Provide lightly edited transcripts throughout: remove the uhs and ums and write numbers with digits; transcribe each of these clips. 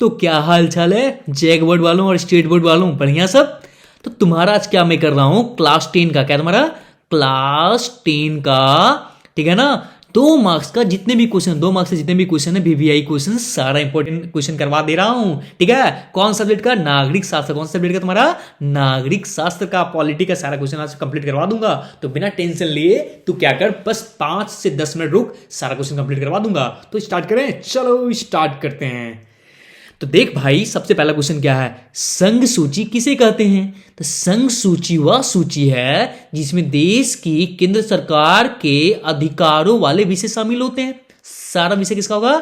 तो क्या हाल चाल है जैक बोर्ड वालों और स्टेट बोर्ड वालों, बढ़िया सब। तो तुम्हारा आज क्या मैं कर रहा हूं, क्लास 10 का, क्या तुम्हारा क्लास 10 का, ठीक है ना, 2 मार्क्स का जितने भी क्वेश्चन, 2 मार्क्स से जितने भी क्वेश्चन है वीवीआई क्वेश्चन, सारा इंपॉर्टेंट क्वेश्चन करवा दे रहा हूं, ठीक है। कौन सा सब्जेक्ट का, नागरिक शास्त्र। कौन सा सब्जेक्ट का तुम्हारा, नागरिक शास्त्र का, पॉलिटी का सारा क्वेश्चन आज कंप्लीट करवा दूंगा। तो बिना टेंशन लिए तू क्या कर, बस 5 से 10 मिनट रुक, सारा क्वेश्चन कंप्लीट करवा दूंगा। तो स्टार्ट करें, चलो स्टार्ट करते हैं। तो देख भाई, सबसे पहला क्वेश्चन क्या है, संघ सूची किसे कहते हैं। तो संघ सूची वह सूची है जिसमें देश की केंद्र सरकार के अधिकारों वाले विषय शामिल होते हैं। सारा विषय किसका होगा,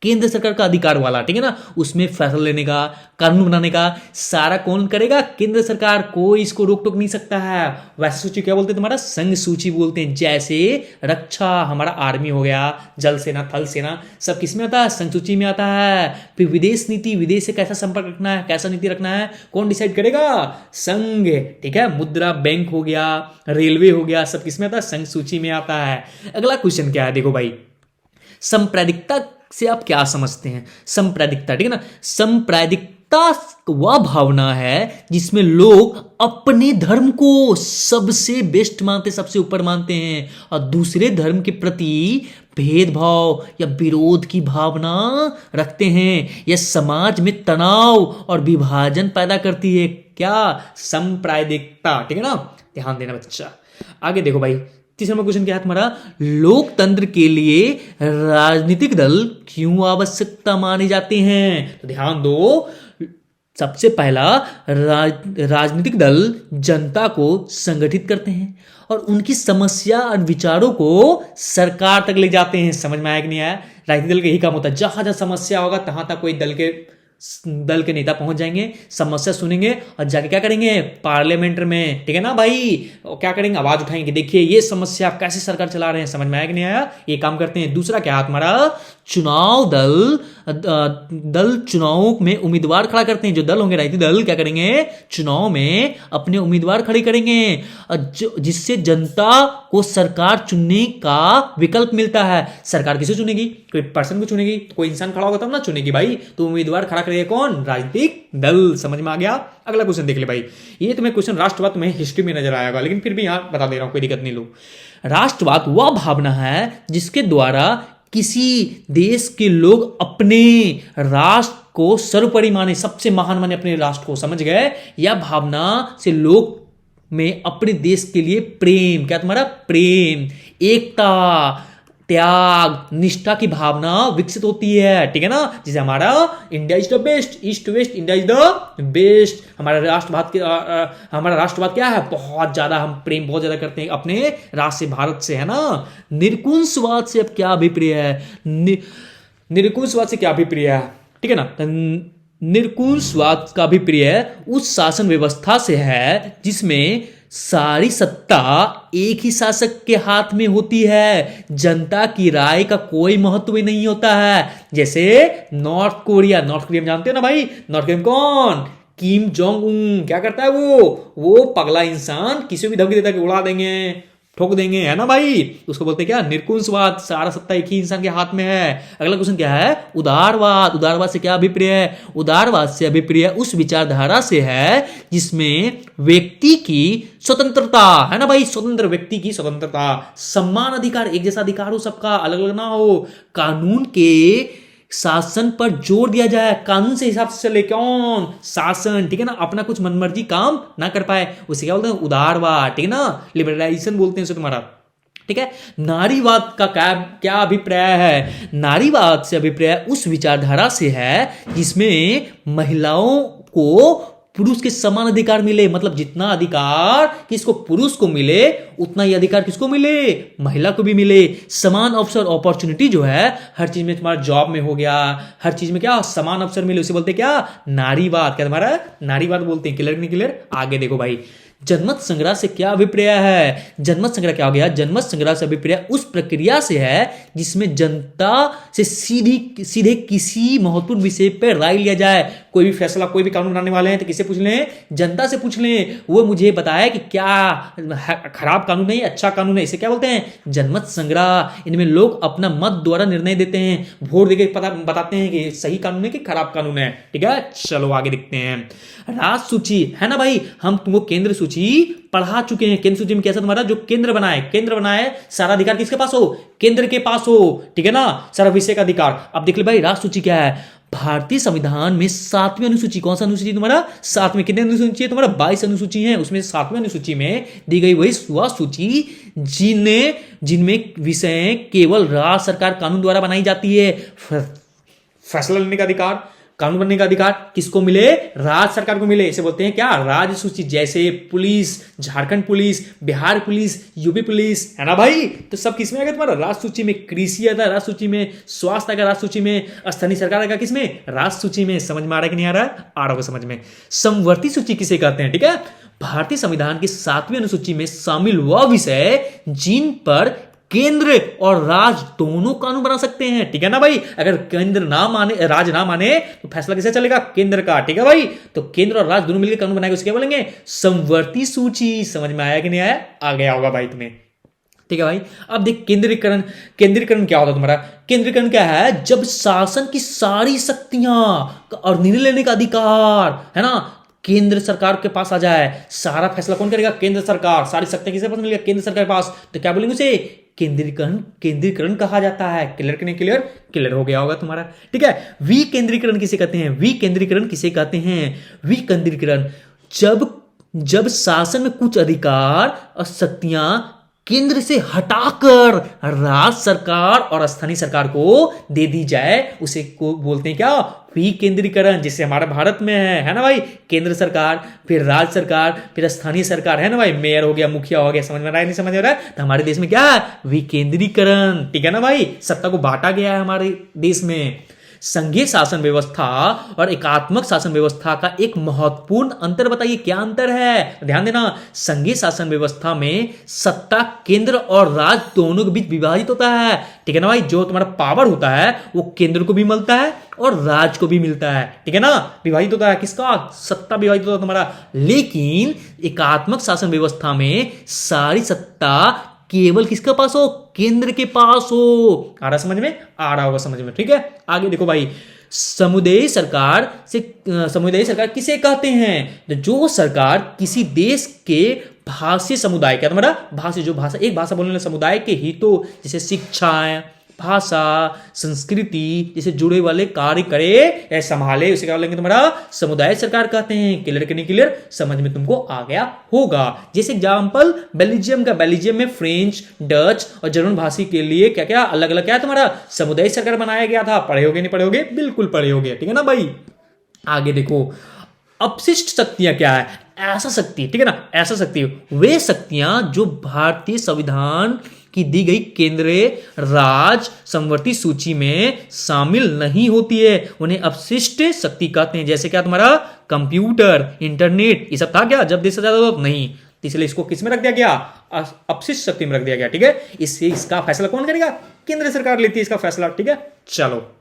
केंद्र सरकार का अधिकार वाला, ठीक है ना। उसमें फैसला लेने का, कानून बनाने का सारा कौन करेगा, केंद्र सरकार। कोई इसको रोक टोक नहीं सकता है। वैसे सूची क्या बोलते हैं तुम्हारा, संघ सूची बोलते हैं। जैसे रक्षा, हमारा आर्मी हो गया, जल सेना, थल सेना, सब किस में आता है, संघ सूची में आता है। फिर विदेश नीति, विदेश से कैसा संपर्क रखना है, कैसा नीति रखना है, कौन डिसाइड करेगा, संघ, ठीक है। मुद्रा बैंक हो गया, रेलवे हो गया, सब किस में आता है, संघ सूची में आता है। अगला क्वेश्चन क्या है, देखो भाई, संप्रैदिकता से आप क्या समझते हैं। संप्रैदिकता, ठीक है ना, संप्रैदिकता वह भावना है जिसमें लोग अपने धर्म को सबसे बेस्ट मानते, सबसे ऊपर मानते हैं, और दूसरे धर्म के प्रति भेदभाव या विरोध की भावना रखते हैं। यह समाज में तनाव और विभाजन पैदा करती है। क्या, संप्रैदिकता, ठीक है ना, ध्यान देना बच्चा। आगे देखो भाई, तीसरा क्वेश्चन क्या है तुम्हारा, लोकतंत्र के लिए राजनीतिक दल क्यों आवश्यकता माने जाते हैं। तो ध्यान दो, सबसे पहला, राजनीतिक दल जनता को संगठित करते हैं और उनकी समस्या और विचारों को सरकार तक ले जाते हैं। समझ में आया कि नहीं आया, राजनीतिक दल का यही काम होता है। जहां जहां समस्या होगा तहां तक कोई दल के नेता पहुंच जाएंगे, समस्या सुनेंगे और जाके क्या करेंगे, पार्लियामेंट में, ठीक है ना भाई, क्या करेंगे, आवाज उठाएंगे, देखिए ये समस्या कैसे सरकार चला रहे हैं। समझ में आया कि नहीं आया, ये काम करते हैं। दूसरा क्या है तुम्हारा, चुनाव दल चुनाव में उम्मीदवार खड़ा करते हैं। जो दल होंगे, राजनीतिक दल, क्या करेंगे, चुनाव में अपने उम्मीदवार खड़े करेंगे, जिससे जनता को सरकार चुनने का विकल्प मिलता है। सरकार किसे चुनेगी, कोई पर्सन को चुनेगी, कोई इंसान खड़ा होगा तब ना चुनेगी भाई। तो उम्मीदवार खड़ा करेगा कौन, राजनीतिक दल। समझ में आ गया। अगला क्वेश्चन देख ले भाई, ये तुम्हें क्वेश्चन राष्ट्रवाद तुम्हें हिस्ट्री में नजर आएगा, लेकिन फिर भी यहां बता दे रहा हूं, कोई दिक्कत नहीं लो। राष्ट्रवाद वह भावना है जिसके द्वारा किसी देश के लोग अपने राष्ट्र को सर्वोपरि माने, सबसे महान माने अपने राष्ट्र को, समझ गए। यह भावना से लोग में अपने देश के लिए प्रेम, क्या तुम्हारा, प्रेम, एकता, त्याग, निष्ठा की भावना विकसित होती है, ठीक है ना। जैसे हमारा India is the best, east west, India is the best. हमारा राष्ट्रवाद क्या है, बहुत ज्यादा हम प्रेम बहुत ज्यादा करते हैं अपने राष्ट्र से, भारत से, है ना। निरकुशवाद से अब क्या अभिप्राय है, निरकुशवाद से क्या अभिप्राय है, ठीक है ना। निरकुशवाद का अभिप्राय उस शासन व्यवस्था से है जिसमें सारी सत्ता एक ही शासक के हाथ में होती है, जनता की राय का कोई महत्व नहीं होता है। जैसे नॉर्थ कोरिया में जानते हो ना भाई, नॉर्थ कोरिया में कौन, किम जोंग उन, क्या करता है वो पगला इंसान, किसी भी धमकी देता है कि उड़ा देंगे, ठोक देंगे, है ना भाई। उसको बोलते हैं क्या, निरकुशवाद, सारा सत्ता एक ही इंसान के हाथ में है। अगला क्वेश्चन क्या है, उदारवाद। उदारवाद से क्या अभिप्राय है, उदारवाद से अभिप्राय उस विचारधारा से है जिसमें व्यक्ति की स्वतंत्रता, है ना भाई, स्वतंत्र व्यक्ति की स्वतंत्रता, सम्मान अधिकार, एक जैसा अधिकार हो सबका, अलग अलग ना हो, कानून के शासन पर जोर दिया जाए, कानून से हिसाब से चले, कौन, शासन, ठीक है ना, अपना कुछ मनमर्जी काम ना कर पाए, उसे क्या बोलते हैं, उदारवाद, ठीक है ना, लिबरलाइजेशन बोलते हैं उसे तुम्हारा, ठीक है। नारीवाद का क्या अभिप्राय है, नारीवाद से अभिप्राय उस विचारधारा से है जिसमें महिलाओं को पुरुष के समान अधिकार मिले, मतलब जितना अधिकार किसको, पुरुष को मिले, उतना ही अधिकार किसको मिले, महिला को भी मिले। समान अवसर, अपॉर्चुनिटी जो है हर चीज में, तुम्हारा जॉब में हो गया, हर चीज में क्या, समान अवसर मिले, उसे बोलते हैं क्या, नारीवाद। क्या तुम्हारा, नारीवाद बोलते हैं। क्लियर नहीं क्लियर। आगे देखो भाई, जनमत संग्रह से क्या अभिप्राय है? जनमत संग्रह क्या हो गया? जनमत संग्रह से अभिप्राय उस प्रक्रिया से है जिसमें जनता से सीधे किसी महत्वपूर्ण विषय पर राय लिया जाए। कोई भी फैसला, कोई भी कानून बनाने वाले हैं तो किससे पूछ लें? जनता से पूछ लें। वो मुझे बताए कि क्या खराब कानून है, अच्छा कानून है। इसे क्या बोलते हैं? जनमत संग्रह। इनमें लोग अपना मत द्वारा निर्णय देते हैं, वोट देकर पता बताते हैं कि सही कानून है कि खराब कानून है। ठीक है, चलो आगे देखते हैं। राज सूची है ना भाई, हम तुमको केंद्र सूची पढ़ा चुके हैं। केंद्र सूची में कैसा तुम्हारा जो केंद्र बनाए सारा अधिकार किसके पास हो? केंद्र के पास हो। ठीक है ना, सारा विषय का अधिकार। अब देख ले भाई, राज सूची क्या है? भारतीय संविधान में 7वीं अनुसूची, कौन सा अनुसूची तुम्हारा? 7वीं। कितने अनुसूची है तुम्हारा? 22 अनुसूची है। उसमें 7वीं अनुसूची में दी गई वही वह सूची जिनमें विषय केवल राज्य सरकार कानून द्वारा बनाई जाती है। फैसला लेने का अधिकार, कानून बनने का अधिकार किसको मिले? राज्य सरकार को मिले। इसे बोलते हैं क्या? राज्य सूची। जैसे police, Jharkhand police, Bihar police, UP police, है ना भाई। तो सब किसमें आएगा तुम्हारा? राज्य सूची में। कृषि आता है राज्य सूची में, स्वास्थ्य आएगा राज्य सूची में, स्थानीय सरकार आएगा किसमें? राज्य सूची में। समझ में आ रहा है कि नहीं आ रहा है? आ रहा होगा समझ में। समवर्ती सूची किसे कहते हैं? ठीक है, भारतीय संविधान की 7वीं अनुसूची में शामिल वह विषय जिन पर केंद्र और राज्य दोनों कानून बना सकते हैं। ठीक है ना भाई। अगर केंद्र ना माने, राज्य ना माने तो फैसला किसे चलेगा? केंद्र का। ठीक है भाई, तो केंद्र और राज्य दोनों मिलकर कानून बनाएंगे, उसे क्या बोलेंगे? समवर्ती सूची। समझ में आया कि नहीं आया? आ गया होगा भाई तुम्हें। ठीक है भाई, अब देख केंद्रीकरण। केंद्रीकरण क्या होता है तुम्हारा? केंद्रीकरण क्या है? जब शासन की सारी शक्तियां और निर्णय लेने का अधिकार, है ना, केंद्र सरकार के पास आ जाए। सारा फैसला कौन करेगा? केंद्र सरकार। सारी शक्तियां किसके पास मिलेगा? केंद्र सरकार के पास। तो क्या बोलेंगे उसे? केंद्रीकरण कहा जाता है। क्लियर कि नहीं क्लियर? क्लियर हो गया होगा तुम्हारा। ठीक है, विकेंद्रीकरण किसे कहते हैं? विकेंद्रीकरण किसे कहते हैं? विकेंद्रीकरण जब शासन में कुछ अधिकार और शक्तियां केंद्र से हटाकर राज्य सरकार और स्थानीय सरकार को दे दी जाए, उसे को बोलते हैं क्या? विकेंद्रीकरण। जिससे हमारा भारत में है ना भाई, केंद्र सरकार, फिर राज्य सरकार, फिर स्थानीय सरकार, है ना भाई, मेयर हो गया, मुखिया हो गया। समझ में आ रहा है नहीं समझ में आ रहा है? तो हमारे देश में क्या है? विकेंद्रीकरण। ठीक है ना भाई, सत्ता को बांटा गया है हमारे देश में। संघीय शासन व्यवस्था और एकात्मक शासन व्यवस्था का एक महत्वपूर्ण अंतर बताइए, क्या अंतर है? ध्यान देना, संघीय शासन व्यवस्था में सत्ता केंद्र और राज्य दोनों के बीच विभाजित होता है। ठीक है ना भाई, जो तुम्हारा पावर होता है वो केंद्र को भी मिलता है और राज्य को भी मिलता है। ठीक है ना, विभाजित होता है। किसका? सत्ता विभाजित होता है तुम्हारा। लेकिन एकात्मक शासन व्यवस्था में सारी सत्ता केवल किसके पास हो? केंद्र के पास हो। आ रहा समझ में? आ रहा होगा समझ में। ठीक है, आगे देखो भाई, समुदाय सरकार किसे कहते हैं? जो सरकार किसी देश के भाषीय समुदाय, क्या तुम्हारा भाषा, जो भाषा एक भाषा बोलने वाले समुदाय के हितों जैसे शिक्षा, भाषा, संस्कृति जैसे जुड़े वाले कार्य करे या संभाले, उसे क्या बोलेंगे तुम्हारा? समुदाय सरकार कहते हैं। क्लियर कि नहीं क्लियर? समझ में तुमको आ गया होगा। जैसे एग्जांपल बेल्जियम का, बेल्जियम में फ्रेंच, डच और जर्मन भाषी के लिए क्या क्या अलग अलग क्या है तुम्हारा? समुदाय सरकार बनाया गया था। पढ़े होगे नहीं पढ़े होगे? बिल्कुल पढ़े होगे। ठीक है ना भाई, आगे देखो, अपशिष्ट शक्तियां क्या है? ऐसा शक्ति, ठीक है ना, ऐसा शक्ति वे शक्तियां जो भारतीय संविधान की दी गई केंद्रीय राज्य समवर्ती सूची में शामिल नहीं होती है, उन्हें अपशिष्ट शक्ति कहते हैं। जैसे क्या तुम्हारा? कंप्यूटर, इंटरनेट, ये सब था क्या जब देश से ज्यादा? तो नहीं, इसलिए इसको किस में रख दिया गया? अपशिष्ट शक्ति में रख दिया गया। ठीक है, इससे इसका फैसला कौन करेगा? केंद्र सरकार लेती है इसका फैसला। ठीक है, चलो,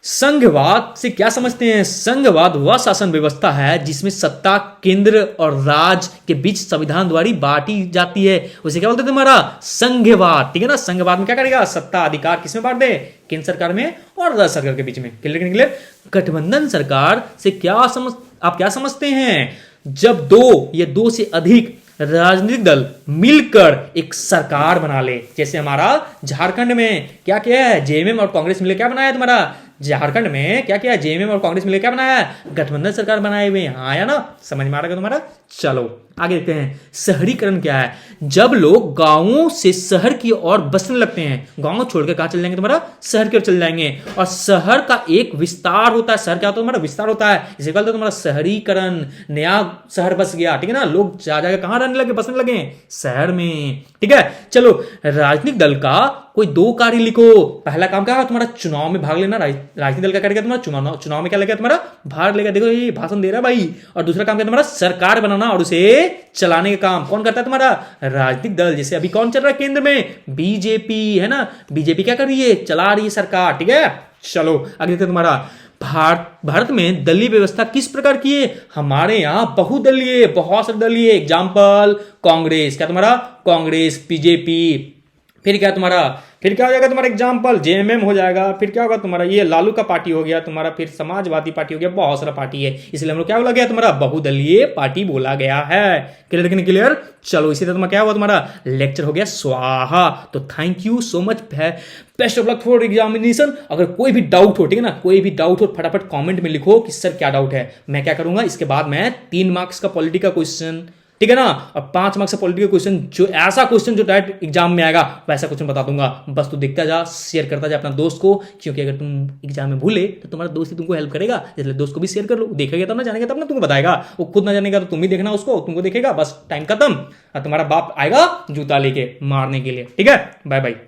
संघवाद से क्या समझते हैं? संघवाद वह शासन व्यवस्था है जिसमें सत्ता केंद्र और राज्य के बीच संविधान द्वारा बांटी जाती है, उसे क्या बोलते हैं तुम्हारा? संघवाद। ठीक है ना, संघवाद में क्या करेगा? सत्ता अधिकार किसमें बांट दे? केंद्र सरकार में और राज्य सरकार के बीच में। Clear clear? गठबंधन सरकार से आप क्या समझते हैं? जब दो या दो से अधिक राजनीतिक दल मिलकर एक सरकार बना ले। जैसे हमारा झारखंड में क्या किया है? जेएमएम और कांग्रेस मिलकर क्या बनाया है तुम्हारा? झारखंड में क्या किया? जेएमएम और कांग्रेस मिलकर क्या बनाया है? गठबंधन सरकार बनाए हुए हैं। हाँ या ना? समझ में आ रहा है तुम्हारा? चलो आगे देखते हैं। शहरीकरण क्या है? जब लोग गांवों से शहर की ओर बसने लगते हैं, गांव छोड़कर कहां चल जाएंगे तुम्हारा? शहर की ओर चल जाएंगे। और शहर का एक विस्तार होता है। शहर क्या होता है तुम्हारा? विस्तार होता है। इसे कहते हैं तुम्हारा शहरीकरण। नया शहर बस गया। ठीक है ना, लोग जा जाकर कहां रहने लगे? बसने लगे? शहर में। ठीक है, चलो, राजनीतिक दल का कोई दो कार्य लिखो। पहला काम क्या है तुम्हारा? चुनाव में भाग लेना। राजनीतिक दल का करेगा तुम्हारा? चुनाव में क्या लगेगा तुम्हारा? भाग लेगा। देखो ये भाषण दे रहा है भाई। और दूसरा काम क्या तुम्हारा? सरकार बनाना और उसे चलाने का काम कौन करता है? तुम्हारा राजनीतिक दल। जैसे अभी कौन चल रहा है केंद्र में? बीजेपी, है ना। बीजेपी क्या कर रही है? चला रही है सरकार, ठीक है। चलो आगे देखते हैं तुम्हारा भारत में दलीय व्यवस्था किस प्रकार की है? हमारे यहां बहुदलीय, बहुत सारे दलीय। एग्जाम्पल कांग्रेस, क्या तुम्हारा? कांग्रेस, बीजेपी। फिर क्या तुम्हारा? फिर क्या हो जाएगा तुम्हारा? एग्जाम्पल जेएमएम हो जाएगा। फिर क्या होगा तुम्हारा? ये लालू का पार्टी हो गया तुम्हारा। फिर समाजवादी पार्टी हो गया। बहुत सारा पार्टी है, इसलिए हम लोग क्या बोला गया तुम्हारा? बहुदलीय पार्टी बोला गया है। क्लियर कि नहीं क्लियर? चलो इसी तरह तुम्हारा क्या हुआ? तुम्हारा लेक्चर हो गया स्वाहा। तो thank you so much, best of luck for examination. अगर कोई भी डाउट हो, ठीक है ना, कोई भी डाउट हो फटाफट कमेंट में लिखो कि सर क्या डाउट है। मैं क्या करूंगा इसके बाद मैं 3 मार्क्स का पॉलिटी का क्वेश्चन, ठीक है ना, और 5 मार्क्स का पॉलिटिकल क्वेश्चन, जो ऐसा क्वेश्चन जो डायरेक्ट एग्जाम में आएगा वैसा क्वेश्चन बता दूंगा। बस तू देखता जा, शेयर करता जा अपना दोस्त को, क्योंकि अगर तुम एग्जाम में भूले तो तुम्हारा दोस्त ही तुमको हेल्प करेगा। इसलिए दोस्त को भी शेयर कर लो, देखेगा तब ना, जानेगा तब ना, तुमको बताएगा। वो खुद ना जानेगा तो तुम ही देखना उसको, तुमको देखेगा, बस टाइम खत्म और तुम्हारा बाप आएगा जूता लेके मारने के लिए। ठीक है, बाय बाय।